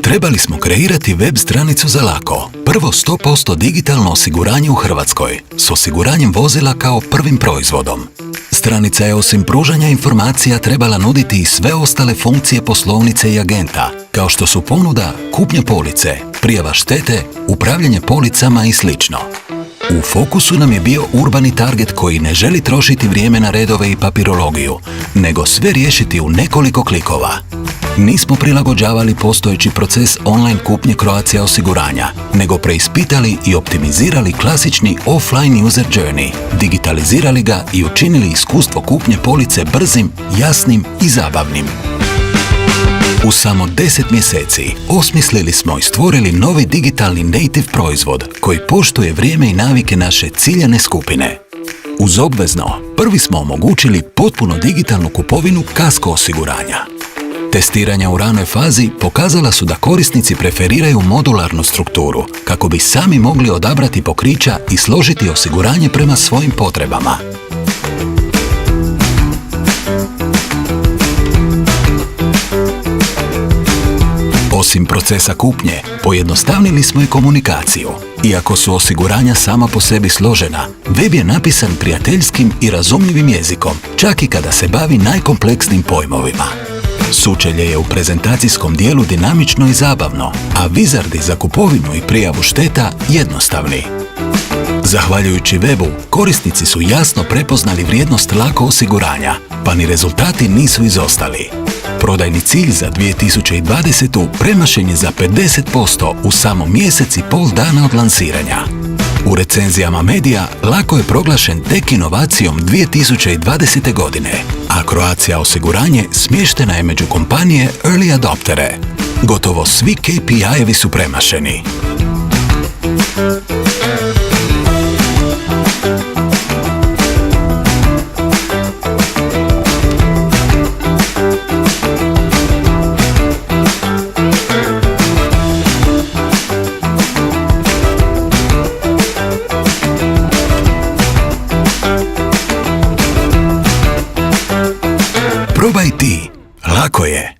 Trebali smo kreirati web stranicu za Lako, prvo 100% digitalno osiguranje u Hrvatskoj, s osiguranjem vozila kao prvim proizvodom. Stranica je osim pružanja informacija trebala nuditi i sve ostale funkcije poslovnice i agenta, kao što su ponuda, kupnja police, prijava štete, upravljanje policama i sl. U fokusu nam je bio urbani target koji ne želi trošiti vrijeme na redove i papirologiju, nego sve riješiti u nekoliko klikova. Nismo prilagođavali postojeći proces online kupnje Croatia osiguranja, nego preispitali i optimizirali klasični offline user journey, digitalizirali ga i učinili iskustvo kupnje police brzim, jasnim i zabavnim. U samo 10 mjeseci osmislili smo i stvorili novi digitalni native proizvod koji poštuje vrijeme i navike naše ciljane skupine. Uz obvezno, prvi smo omogućili potpuno digitalnu kupovinu kasko osiguranja. Testiranja u ranoj fazi pokazala su da korisnici preferiraju modularnu strukturu kako bi sami mogli odabrati pokrića i složiti osiguranje prema svojim potrebama. Osim procesa kupnje, pojednostavnili smo i komunikaciju. Iako su osiguranja sama po sebi složena, web je napisan prijateljskim i razumljivim jezikom, čak i kada se bavi najkompleksnijim pojmovima. Sučelje je u prezentacijskom dijelu dinamično i zabavno, a vizardi za kupovinu i prijavu šteta jednostavni. Zahvaljujući webu, korisnici su jasno prepoznali vrijednost Lako osiguranja, pa ni rezultati nisu izostali. Prodajni cilj za 2020. premašen je za 50% u samo mjesec i pol dana od lansiranja. U recenzijama medija Lako je proglašen tek inovacijom 2020. godine, a Croatia osiguranje smještena je među kompanije early adoptere. Gotovo svi KPI-evi su premašeni. Probaj ti, lako je.